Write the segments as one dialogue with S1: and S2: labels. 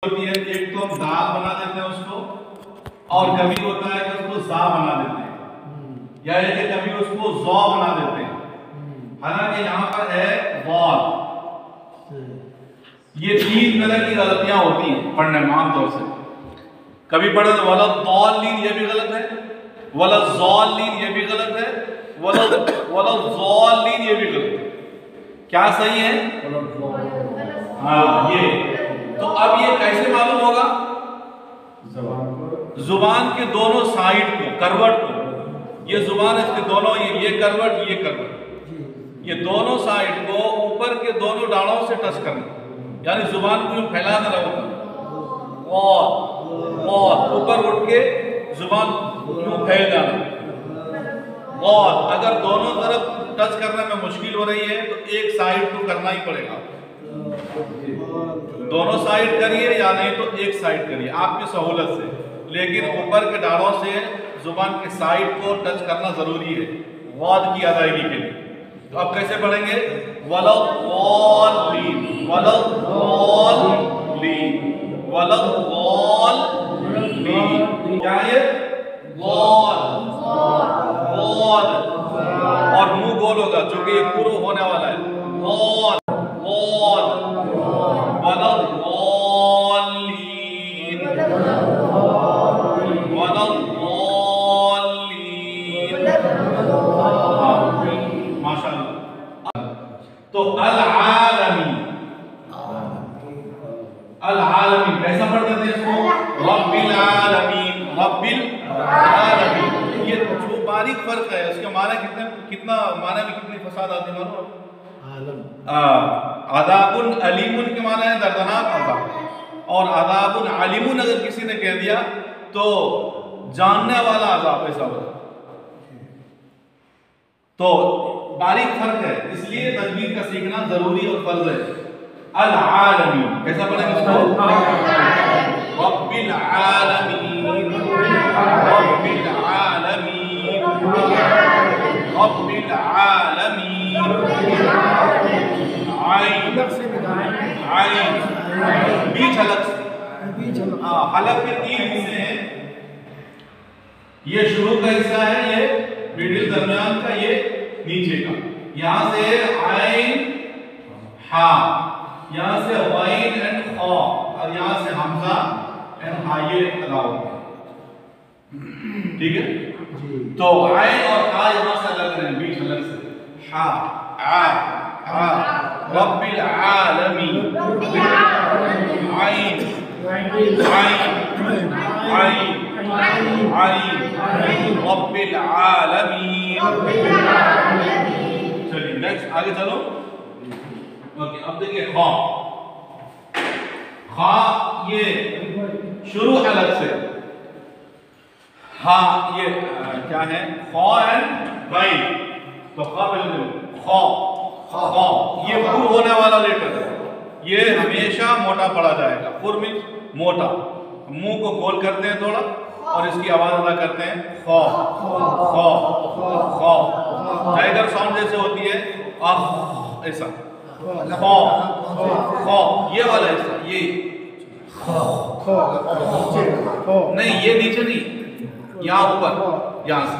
S1: होती है, एक तो हम दाल बना देते हैं उसको, और कभी होता है कि उसको जा बना देते हैं, या ये कि कभी उसको जौ बना देते हैं। हालांकि यहाँ पर है वाल। ये तीन तरह की गलतियां होती हैं पढ़ने में आमतौर से। कभी पढ़े तो वला दौलीन ये भी गलत है, वला ज़ौलीन ये भी गलत है, वला ज़ौलीन ये भी गलत है। क्या सही है? हाँ ये। तो अब ये कैसे मालूम होगा? जुबान के दोनों साइड को, करवट को, ये जुबान इसके दोनों, ये करवट, ये करवट, ये दोनों साइड को ऊपर के दोनों डालों से टच करना, यानी जुबान को फैला देना होगा, और ऊपर उठ के जुबान यूं फैल जाना। और अगर दोनों तरफ टच करने में मुश्किल हो रही है तो एक साइड तो करना ही पड़ेगा। दोनों साइड करिए या नहीं तो एक साइड करिए आपकी सहूलत से, लेकिन ऊपर के डालों से जुबान के साइड को टच करना जरूरी है वाद की अदायगी के लिए। तो अब कैसे पढ़ेंगे? वलद्दौलीन, वलद्दौलीन, वलद्दौलीन। क्या है? वॉल, और मुंह गोल होगा क्योंकि ये पूरा होने वाला है। वॉल, वॉल, वलद्दौलीन, वलद्दौलीन। माशाअल्लाह। तो अल-आलमी, अल-आलमीन कैसा पढ़ देते हैं इसको? रब्बिल आलमीन, रब्बिल आलमीन। ये जो बारीक फर्क है उसके माने कितना माने में कितनी फसाद आती है मालूम? अदाबुन अलीमुन के माने है दर्दनाक अजाब, और अदाबुन अलीमुन अगर किसी ने कह दिया तो जानने वाला अजाब ऐसा होता। तो बारीक फर्क है, इसलिए तजवीद का सीखना जरूरी और फर्ज है। अल आलमीन कैसा पढ़ेंगे इसको? रब्बिल आलमीन, रब्बिल आलमीन, रब्बिल आलमीन। आइन, आइन बीच हलक से, हलक के तीन हिस्से हैं। ये शुरू का हिस्सा है, ये मिडिल दरमियान का, ये नीचे का। यहां से आइन हा, यहां से वाइन एंड खा, और यहां से हमजा एंड हा, ये अदा होगा। ठीक है? तो आइन और हा यहां से अलग करेंगे, बीच अलग से। हा, आ, आ, रब्बिल आलमीन, आइन, आइन, आइन, आइन, रब्बिल आलमीन। चलिए नेक्स्ट आगे चलो। ओके, अब देखिए खा, खा ये शुरू हलक से। हाँ ये क्या है? खा एंड गाइन। तो खा पहले खा, खा ये पुर होने वाला लेटर है, ये हमेशा मोटा पढ़ा जाएगा। पुर मीन्स मोटा। मुंह को गोल करते हैं थोड़ा और इसकी आवाज अदा करते हैं खा, खा, खा। टाइगर साउंड जैसे होती है ऐसा, खा, खा ये वाला ऐसा, ये नहीं, ये नीचे नहीं, यहाँ ऊपर, यहाँ से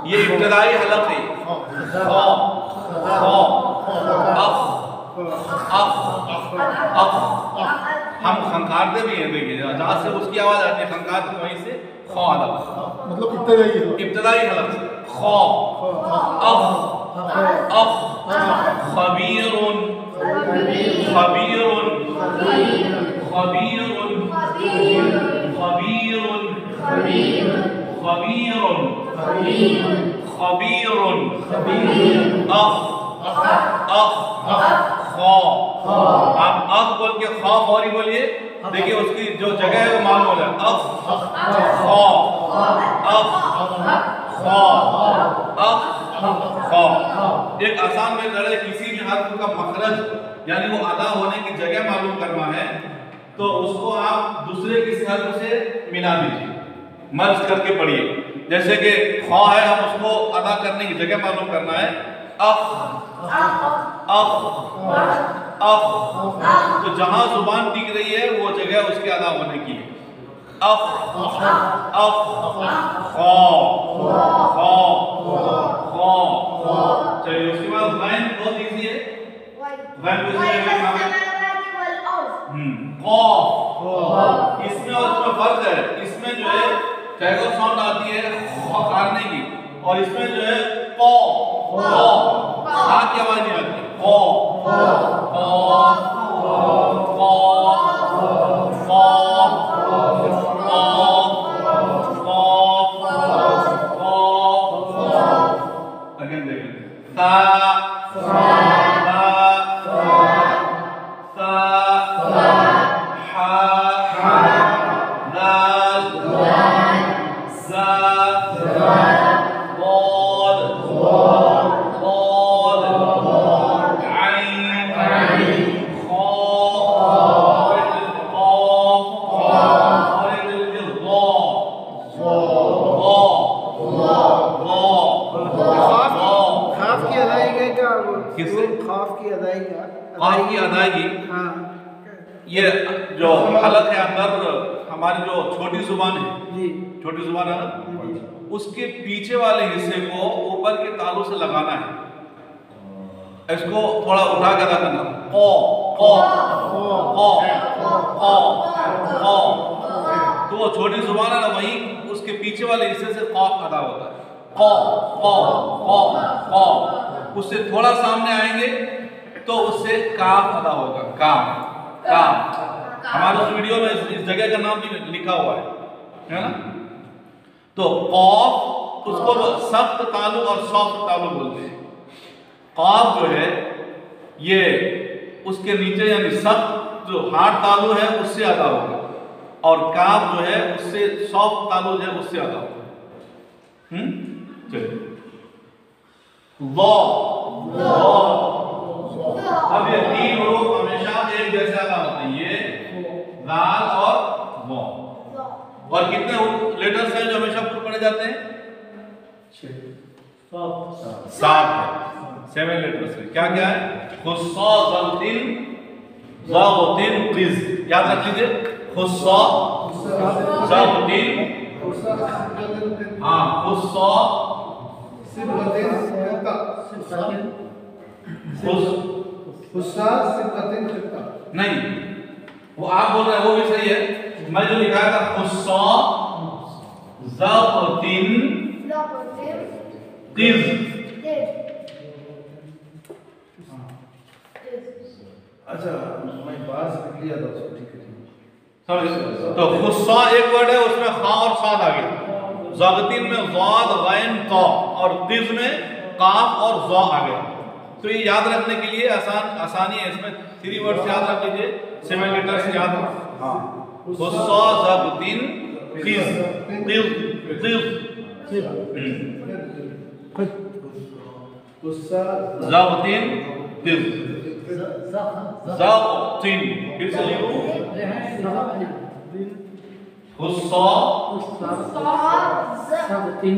S1: ये इब्तदाई हलक है। हम खंखारते भी हैं, देखिए जहाँ से उसकी आवाज आती है खंखारते, वहीं से खा हलक, मतलब इब्तदाई हलक से खा। खबीरुन, खबीरुन, खबीरुन, खबीरुन, खबीरुन, खबीरुन, अख, अख, खा। आप अख बोल के खा फौरी बोलिए, देखिए उसकी जो जगह है वो मालूम हो जाए। अख, खा, अख, खा, अख, खा। एक आसान मेथड है, किसी भी हर्फ का मखरज यानी वो अदा होने की जगह मालूम करना है तो उसको आप दूसरे किसी हर्फ से मिला दीजिए, मर्ज करके पढ़िए। जैसे कि खा है, हम उसको अदा करने की जगह मालूम करना है। अफ, अफ, अफ, तो जहां जुबान टिक रही है वो जगह उसके अदा होने की है। अफ अफ खौ खौ खौ। चलिए उसके बाद गैन बहुत इजी है। गैन को कॉफ, इसमें और इसमें फर्क है। इसमें जो है टैगो साउंड आती है खकारने की, और इसमें जो है कॉ खा की आवाज नहीं आती। कॉ कॉ कॉ की अदायगी। ये जो हलक है अंदर हमारी जो छोटी जुबान है, छोटी जुबान है ना, उसके पीछे वाले हिस्से को ऊपर के तालू से लगाना है। इसको थोड़ा उठा के अदा करना। ओ ओ ओ ओ ओ। तो वो छोटी जुबान है ना, वहीं उसके पीछे वाले हिस्से से कॉफ अदा होता है। कॉ कॉ कॉ कॉ। उससे थोड़ा सामने आएंगे तो उससे काफ अदा होगा। काफ काफ। हमारे उस वीडियो में इस जगह का नाम भी लिखा हुआ है ना। तो कॉफ उसको सख्त तालु और सॉफ्ट तालु बोलते हैं। काफ जो है ये उसके नीचे यानी सख्त जो हार्ड तालु है उससे अदा होगा, और काफ जो है उससे सॉफ्ट तालु है उससे अदा होगा। चलिए अब ये तीन हरूफ हमेशा एक जैसे अदा होते हैं, ये दाल और वो। और कितने लेटर्स हैं जो हमेशा पुट पढ़े जाते हैं? 7 है। 7 लेटर्स है। क्या क्या है? खुस्सा ज़ल्तिन ज़ातिन क़िज़। याद रख लीजिए, खुस्सा ज़ल्तिन, हाँ खुस्सा नहीं, वो आप बोल रहे हैं वो भी सही है। मैं जो लिखा था खुस्सा ज़ल्तिन क़िज़।
S2: अच्छा मैं बात लिख लिया था उसको, ठीक है।
S1: तो खुस्सा एक वर्ड है, उसमें खा और साद आ गया। ज़ातिन में ज़ाद गैन ता, और क़िज़ में काफ और ज़ा आ गया। तो ये याद रखने के लिए आसानी है। इसमें 3 वर्ड्स याद रख लीजिए, 7 लेटर्स याद। हाँ, खुस्सा ज़ातिन क़िज़ क़िज़ क़िज़
S2: खुस्सा
S1: ज़ातिन क़िज़ ज़ातिन। फिर से लिखो, खुस्सा ज़ातिन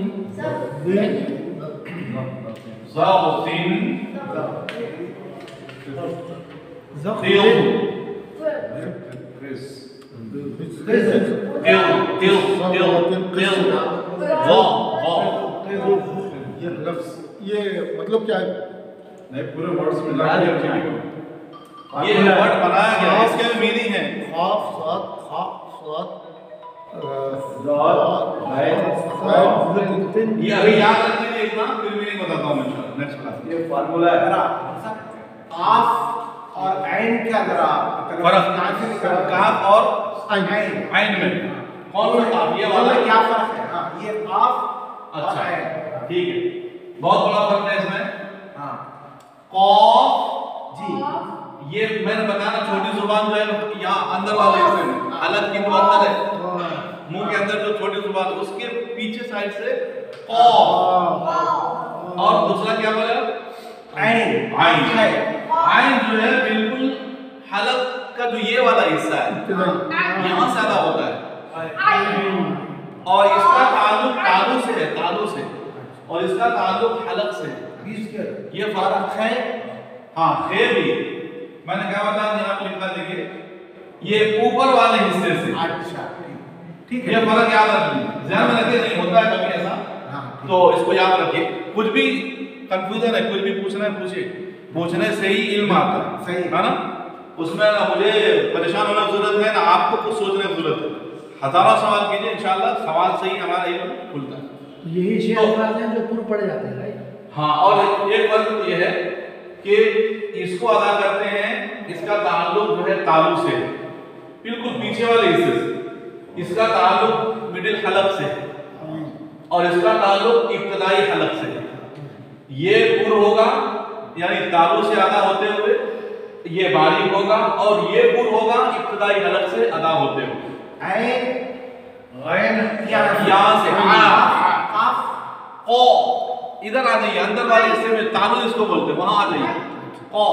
S2: ये मतलब क्या है?
S1: नहीं, पूरे वर्ड्स में लगा दिया। ये वर्ड बनाया गया, इसके मीनिंग है
S2: खाफ सात खाफ सात
S1: ये अभी याद रख लीजिए इतना, फिर मीनिंग बताता हूं मैं नेक्स्ट क्लास।
S2: ये फार्मूला है। काफ और आइन क्या जरा
S1: फर्क? काफ और आइन में कौन सा काफ? ये वाला
S2: क्या फर्क है? हाँ, ये काफ।
S1: अच्छा ठीक है, बहुत बड़ा फर्क है इसमें। हाँ, कॉफ जी, ये मैंने बताया छोटी जुबान जो है यहाँ अंदर वाले हिस्से में, अलग की तो अंदर है, मुंह के अंदर जो छोटी जुबान उसके पीछे साइड से कॉफ। और दूसरा क्या बोला? आइन। आइन आइन जो है बिल्कुल हलक का जो ये वाला हिस्सा है, यहाँ से अदा होता है, और इसका ताल्लुक तालु से है, तालु से, और इसका ताल्लुक हलक से है। ये फर्क है। हाँ, खे भी मैंने क्या बताया, यहाँ पे लिखा देखिए, ये ऊपर वाले हिस्से से।
S2: अच्छा ठीक है,
S1: ये फर्क याद रखिए, ध्यान में रखिए, नहीं होता है कभी ऐसा। तो इसको याद रखिए, कुछ भी कंफ्यूजन है, कुछ भी पूछना है पूछिए, पूछने से ही इल्म आता है,
S2: सही
S1: है ना। उसमें ना मुझे परेशान होने की जरूरत है ना आपको कुछ सोचने की जरूरत है। हजारों सवाल कीजिए, इंशाल्लाह सवाल से ही हमारा इल्म खुलता है।
S3: यही 6 अल्फाज हैं जो पूर्व पढ़े जाते हैं राइट।
S1: हाँ, और एक बात तो ये है कि इसको अदा करते हैं, इसका ताल्लुक जो है तालु से, बिल्कुल पीछे वाले हिस्से से, इसका ताल्लुक मिडिल हलक से, और इसका ताल्लुक इब्तदाई हलक से। ये पुर होगा यानी तालु से अदा होते हुए, ये बारीक होगा, और ये पुर होगा इब्तदाई हलक से अदा होते हुए। यहाँ से ओ, इधर आ जाइए, अंदर वाले हिस्से में तालु इसको बोलते हैं, वहां आ जाइए। ओ,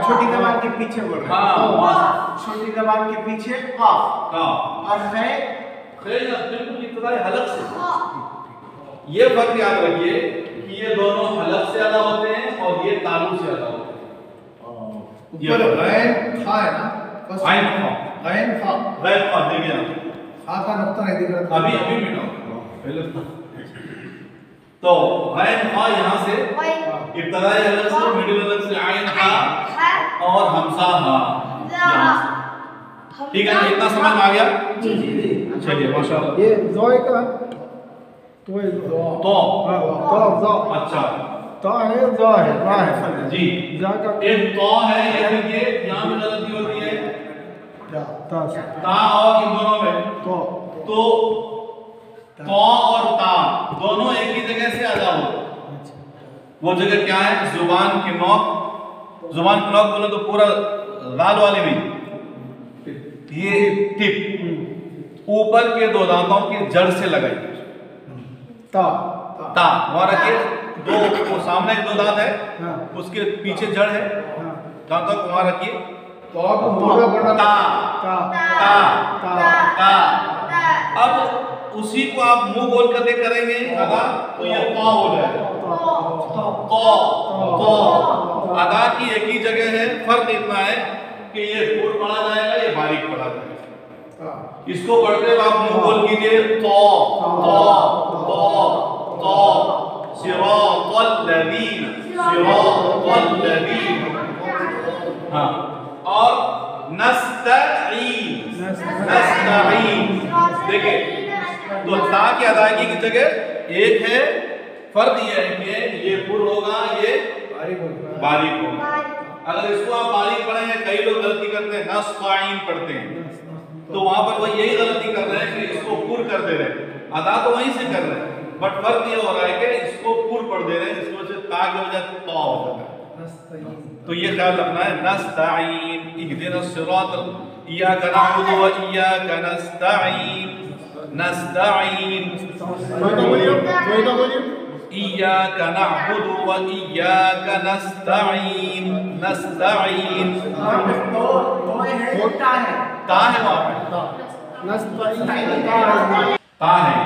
S2: छोटी जबान के पीछे बोल रहे हैं।
S1: हाँ,
S2: छोटी जबान के पीछे काफ, और खे
S1: बिल्कुल इब्तदाई हलक से। ये फर्क याद रखिए कि ये दोनों हलक से अदा होते हैं और ये तालु से अदा होते हैं।
S3: ऊपर गैन खा है ना,
S1: आइन खा,
S3: गैन खा,
S1: गैन खा देखिए ना,
S3: खा का नुक्ता नहीं दिख रहा।
S1: अभी मिटाओ पहले तो गैन खा यहाँ से इब्तदाई हलक से, मिडिल हलक से आइन खा, और हमसा हा यहाँ से। ठीक है, इतना समझ में आ गया?
S2: जी जी जी,
S1: चलिए माशाल्लाह।
S3: ये ज़ोए का तो
S1: अच्छा
S3: तो है ज़ो है
S1: जी,
S3: ज़ा का
S1: एक तो है, ये देखिए यहाँ पे गलती होती है,
S3: ता
S1: ता और इन दोनों में तो और ता दोनों एक ही जगह से अदा होते हैं। वो जगह क्या है? जुबान की नोक, जुबान की नोक बोले तो पूरा लाल वाली नहीं, ये टिप ऊपर के दो दांतों की जड़ से लगाई,
S3: ता
S1: ता वहां रखिए, दो वो सामने के दो दांत है,
S3: हाँ।
S1: उसके पीछे जड़ है, दांतों को वहां रखिए,
S3: तो आपको मोटा करना
S1: ता
S3: ता
S1: ता ता। अब उसी को आप मुंह बोल करके करेंगे अदा, तो ये ता हो जाएगा, तो अदा की एक ही जगह है, फर्क इतना है कि ये पूर पढ़ा जाएगा, ये बारीक पढ़ा जाएगा। इसको पढ़ते हुए आप मुंह बोल कीजिए, तो सिरातल लज़ीन, सिरातल लज़ीन। हाँ, और नस्तईन, नस्तईन। देखिए तो ता की अदायगी की जगह एक है, फर्क ये है कि ये पुर होगा, ये बारीक होगा। अगर इसको आप बारीक पढ़ेंगे, कई लोग गलती करते हैं, नस्तईन पढ़ते हैं, तो वहां पर वो यही गलती कर रहे हैं कि इसको पुर कर दे रहे हैं, अदा तो वहीं से कर रहे हैं, बट फर्क ये हो रहा है कि इसको पुर पढ़ दे रहे हैं, जिसकी वजह से ता की वजह तो हो जाता है। तो ये ख्याल रखना है, नस्तईन, इहदिनस सिरातल, इय्याका नअबुदु व इय्याका नस्तईन, नस्तईन, इय्याका नअबुदु व इय्याका नस्तईन, नस्तईन। ता है वहां पे, ता है।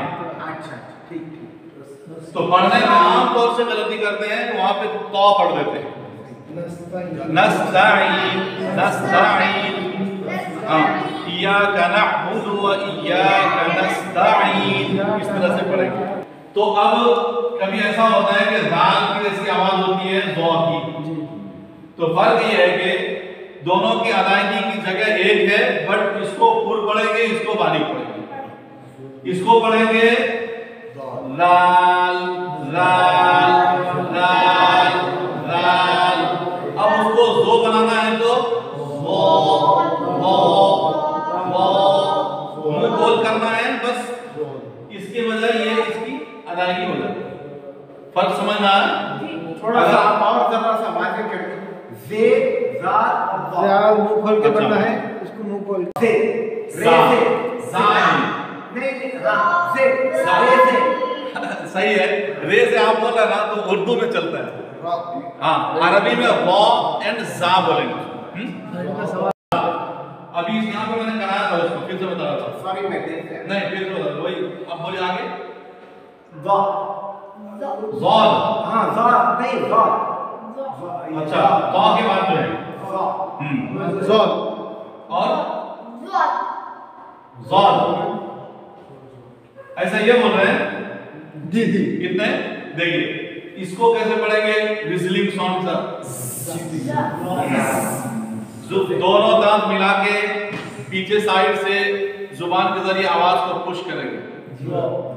S2: अच्छा ठीक ठीक।
S1: तो पढ़ने में आमतौर से गलती करते हैं, वहां पे तो पढ़ देते हैं, नस्तईन, नस्तईन। हाँ, इय्याका नअबुदु व इय्याका नस्तईन, इस तरह से पढ़ेंगे। तो अब कभी ऐसा होता है कि दाल की जैसी आवाज होती है ज़ो की, तो फर्क ये है कि दोनों की अदायगी की जगह एक है, बट इसको पुर पढ़ेंगे, इसको बारीक पढ़ेंगे। इसको पढ़ेंगे लाल लाल लाल लाल। अब उसको ज़ो बनाना है तो मुंह बोल करना है, बस इसके बजाय ये इसकी अदायगी हो जाती है। फर्क समझ में आया?
S2: थोड़ा सा और जरा सा वाज़ेह कर दो, जे जाल और ज़ा।
S3: जाल मुंह खोल के पढ़ना है, इसको मुंह खोल
S2: से रे से
S1: ज़ाइन,
S2: नहीं से रे से
S1: सही है। रे से आप बोल रहे ना तो उर्दू में चलता है, हाँ, अरबी में रा एंड जा बोलेंगे। अभी यहाँ पे मैंने कराया था, उसको फिर से बता रहा था,
S2: सॉरी मैं देख रहा
S1: नहीं फिर से बता रहा, वही अब बोलिए आगे।
S2: ज़ा
S1: ज़ाल,
S2: हाँ ज़ा नहीं ज़ा,
S1: अच्छा, तो के बाद जो है
S2: ज़ा
S3: ज़ाल
S1: और ज़ाल। ऐसा ये बोल रहे हैं
S3: जी जी
S1: कितने? देखिए इसको कैसे पढ़ेंगे? विजलिंग साउंड सर। दोनों दांत मिला के पीछे साइड से जुबान के जरिए आवाज को पुश करेंगे।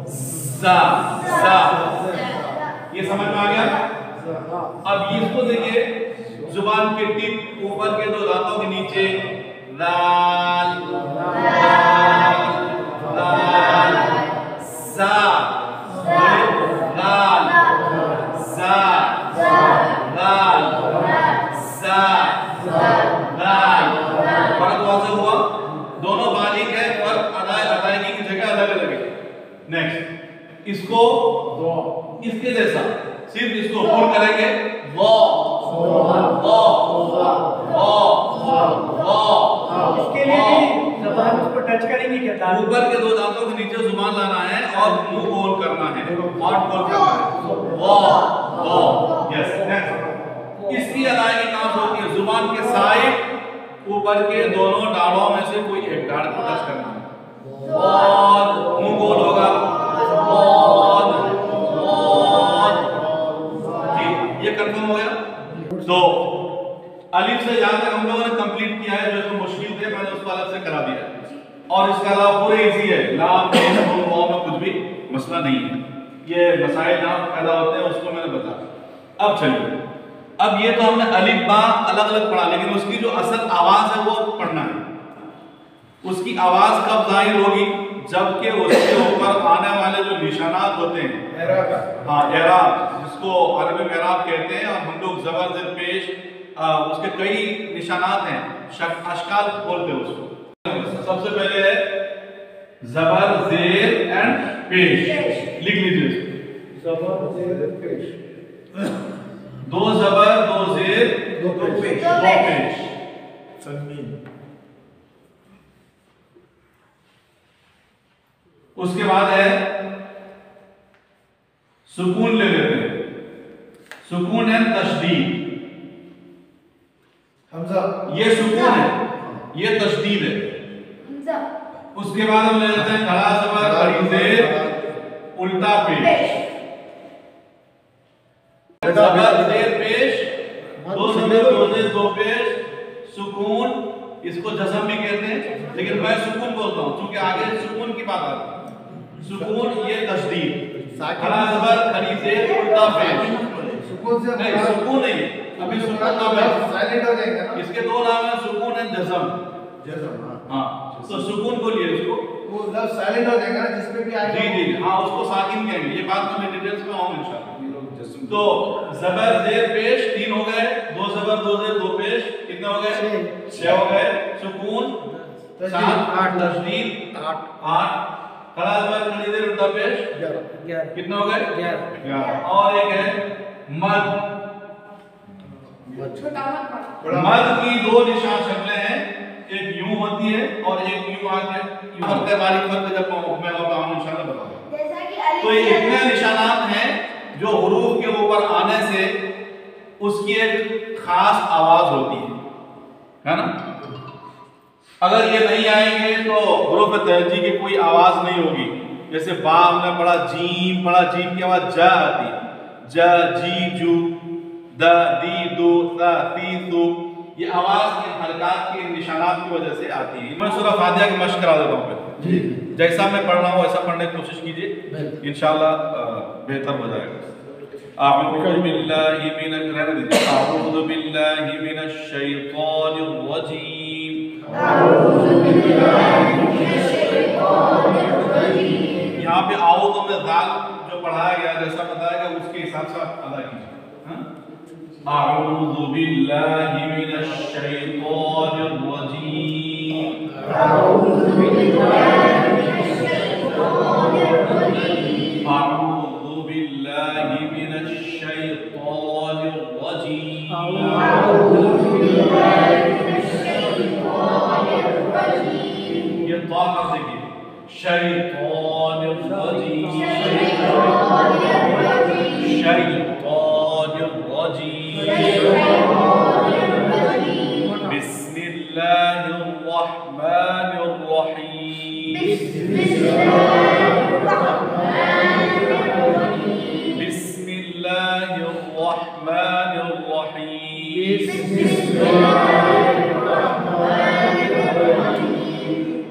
S1: सा सा, ये समझ में आ गया? अब इसको देखिए जुबान के टिप ऊपर के दो दांतों के नीचे लाल लाल लाल सा लाल सा लाल सा लाल। फर्क वहां से हुआ, दोनों बारीक है, फर्क अदायगी की जगह अलग अलग है। नेक्स्ट इसको इसके जैसा सिर्फ इसको पुल करेंगे वो
S3: इसके लिए भी जबान उसको टच करेंगे क्या?
S1: ऊपर के दो दांतों के नीचे जुबान लाना है और मुंह गोल करना है, हॉट गोल करना है। वो यस। नेक्स्ट इसकी अदायगी कहां से होती है? जुबान के साइड ऊपर के दोनों डालों में से कोई एक डाल को टच करना है और मुंह गोल होगा। ये कंफर्म हो गया? तो अलिफ से जहां तक हम लोगों ने कंप्लीट किया है, जो मुश्किल थे मैंने उसको अलग से करा दिया है, और इसके अलावा पूरे इजी है। लाम में कुछ भी मसला नहीं है, ये मसाइल जहां पैदा होते हैं उसको मैंने बताया। अब चलिए, अब ये तो हमने अलिफ बा अलग अलग पढ़ा, लेकिन उसकी जो असल आवाज है वो पढ़ना है। उसकी आवाज कब जाहिर होगी? जबकि उसके ऊपर आने वाले जो निशानात होते हैं, हाँ एराब, जिसको अरबी में एराब कहते हैं, और हम लोग जबर जेर पेश, उसके कई निशानात हैं, अशकाल बोलते हैं उसको। सबसे पहले है जबर जेर एंड पेश, लिख लीजिए।
S3: जबर जेर पेश,
S1: दो जबर दो जेर
S3: दो पेश,
S1: दो पेश।
S3: तन्वीन।
S1: उसके बाद है सुकून ले लेते हैं, सुकून है तशदीद,
S3: हमजा,
S1: ये सुकून है, ये तशदीद है। उसके बाद हम ले लेते हैं खड़ा जबर खड़ी जेर उल्टा पेश, जबर जेर पेश, दो जबर दो जेर दो पेश, सुकून, इसको जज़म भी कहते हैं, लेकिन मैं सुकून बोलता हूं क्योंकि आगे सुकून की बात आती है। सुकून ये तशदीद, खड़ा जबर खड़ी जेर उल्टा पेश।
S3: सुकून से
S1: नहीं, सुकून नहीं, अभी सुकून नाम है,
S3: साइलेंट हो जाएगा ना,
S1: इसके दो नाम है, सुकून है जज़म।
S3: जज़म।
S1: हाँ, तो सुकून बोलिए इसको,
S3: वो लफ्ज साइलेंट हो जाएगा ना, जिसमें भी आएगा।
S1: जी जी हाँ, उसको साकिन कहेंगे। ये बात मैं डिटेल्स में आऊंगा इंशाल्लाह। तो जबर जेर पेश 3 हो गए, दो जबर दो जेर दो पेश कितने हो गए? 6 हो गए। सुकून 7, 8 तशदीद 8, खड़ा जबर खड़ी जेर उल्टा पेश
S3: 11
S1: कितने हो गए? 11। और एक है मद। मद की दो निशान शक्लें हैं, एक यूं होती है और एक यूं आके फर्क है, बारीक फर्क जब मैं बताऊंगा इंशाल्लाह बताऊंगा। तो ये इतने निशानात हैं जो हुरूफ के ऊपर आने से उसकी एक खास आवाज होती है ना? अगर ये नहीं आएंगे तो हुरूफ तहजी की कोई आवाज नहीं होगी। जैसे बा हमने पढ़ा, जीम पढ़ा, जीम की आवाज जा आती है, ज जी जू द दी दो ता ती तू, ये आवाज इन हरकत के निशानात की वजह से आती है। मैं सूरह फातिहा की मश्क करा देता हूं जी, जैसा मैं पढ़ रहा हूं वैसा पढ़ने की कोशिश कीजिए, इंशाल्लाह बेहतर हो जाएगा। अऊज़ु बिल्लाहि मिनश शैतानिर रजीम। यहाँ पे आऊज़ु में दाल जो पढ़ाया गया जैसा बताया गया उसके हिसाब से अदा कीजिए। अऊज़ु बिल्लाहि मिनश शैतानिर रजीम। अऊज़ु बिल्लाहि मिनश शैतानिर रजीम। अऊज़ु बिल्लाहि मिनश शैतानिर रजीम। अऊज़ु बिल्लाहि मिनश शैतानिर रजीम। ये ता कर देखिए, शैतानिर रजीम, शैतानिर रजीम, शैतानिर रजीम। बिस्मिल्लाहिर रहमानिर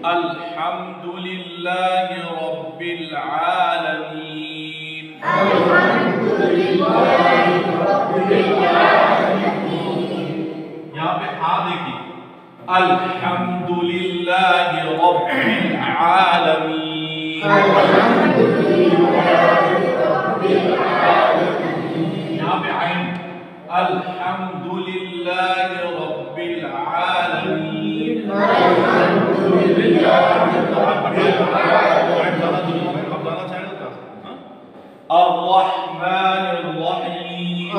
S1: अल्हम्दुलिल्लाहि रब्बिल आलमीन। यहाँ पे आ देखिए, अल्हम्दुलिल्लाहि रब्बिल आलमीन। यहाँ पे आइन, अल्हम्दुलिल्लाहि रब्बिल आलमीन। अर्रहमानिर रहीम।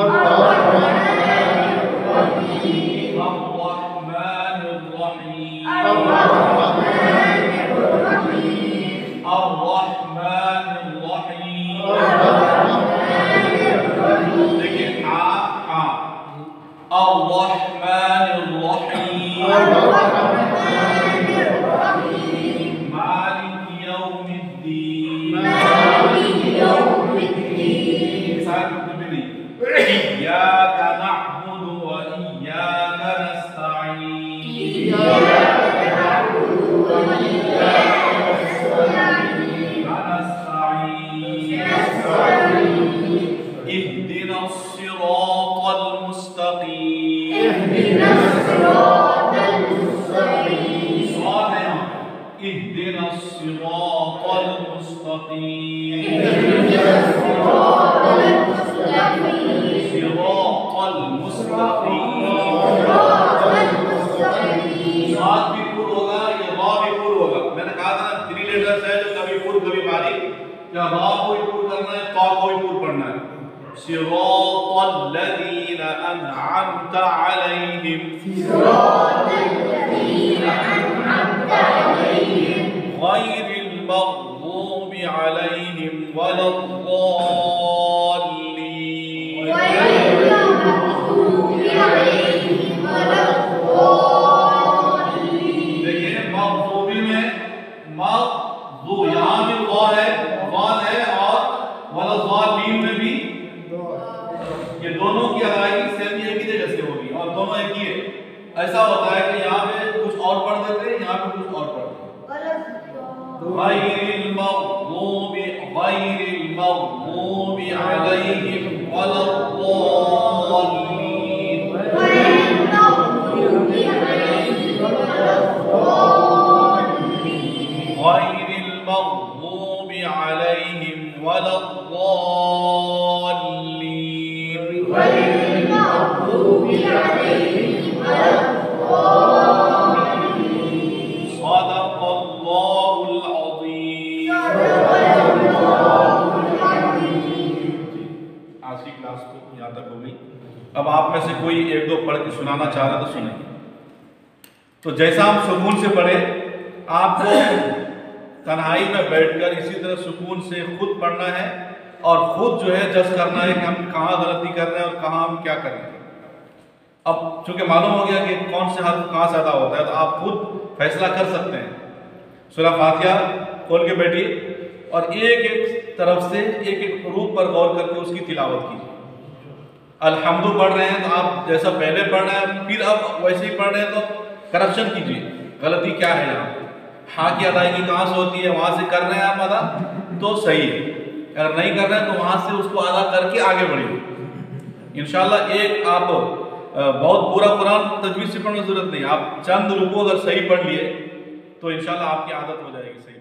S1: अर्रहमानिर रहीम। अर्रहमानिर रहीम। देखिए आ अर्रहमानिर रहीम। मालिक यौमिद्दीन। इय्याका नअबुदु व इय्याका नस्तईन। इहदिनस सिरातल मुस्तकीम। इहदिनस सिरातल मुस्तकीम। सिरातल मुस्तकीम। साथ भी पुर होगा, ये रा भी पुर होगा। मैंने कहा था ना 3 लेटर्स है जो कभी पुर कभी बारीक, या रा को भी पुर करना है, ता को भी पुर पढ़ना है। सिरातल लज़ीना अनअमता अलैहिम। गैरिल मग़ज़ूबि अलैहिम वलद्दाल्लीन। देखिए मग़ज़ूबी में मग़ज़ू यहाँ भी ज़ा है और वलद्दाल्लीन में भी, ये दोनों की अदायगी सेम एक ही जगह से होगी और दोनों एक ही है। ऐसा होता है कि यहाँ पे कुछ और पढ़ देते हैं, यहाँ पे कुछ और पढ़ देते हैं। गैरिल मग़ज़ूबि अलैहिम वलद्दाल्लीन। गैरिल मग़ज़ूबि अलैहिम वलद्दाल्लीन। सदक़ल्लाहुल अज़ीम। आज की क्लास को यहाँ तक हो गई। अब आप में से कोई एक दो पढ़ के सुनाना चाह रहे तो सुनेंगे। तो जैसा हम सुकून से पढ़े, आपको तन्हाई में बैठकर इसी तरह सुकून से खुद पढ़ना है और खुद जो है जज करना है कि हम कहाँ गलती कर रहे हैं और कहाँ हम क्या कर रहे हैं। अब चूंकि मालूम हो गया कि कौन से हर्फ कहाँ से अदा होता है, तो आप खुद फैसला कर सकते हैं। सूरह फातिहा खोल के बैठिए और एक एक तरफ से एक एक रूप पर गौर करके उसकी तिलावत कीजिए। अल्हम्दु पढ़ रहे हैं तो आप जैसा पहले पढ़ रहे हैं फिर अब वैसे ही पढ़ रहे हैं तो करप्शन कीजिए, गलती क्या है यहाँ, हाँ की अदायगी कहाँ से होती है, वहाँ से कर रहे हैं आप अदा तो सही है, अगर नहीं कर रहे हैं तो वहाँ से उसको अदा करके आगे बढ़िए। इंशाल्लाह एक आप बहुत पूरा कुरान तजवीज़ से पढ़ने की जरूरत नहीं, आप चंद रुकू अगर सही पढ़ लिए तो इंशाल्लाह आपकी आदत हो जाएगी सही।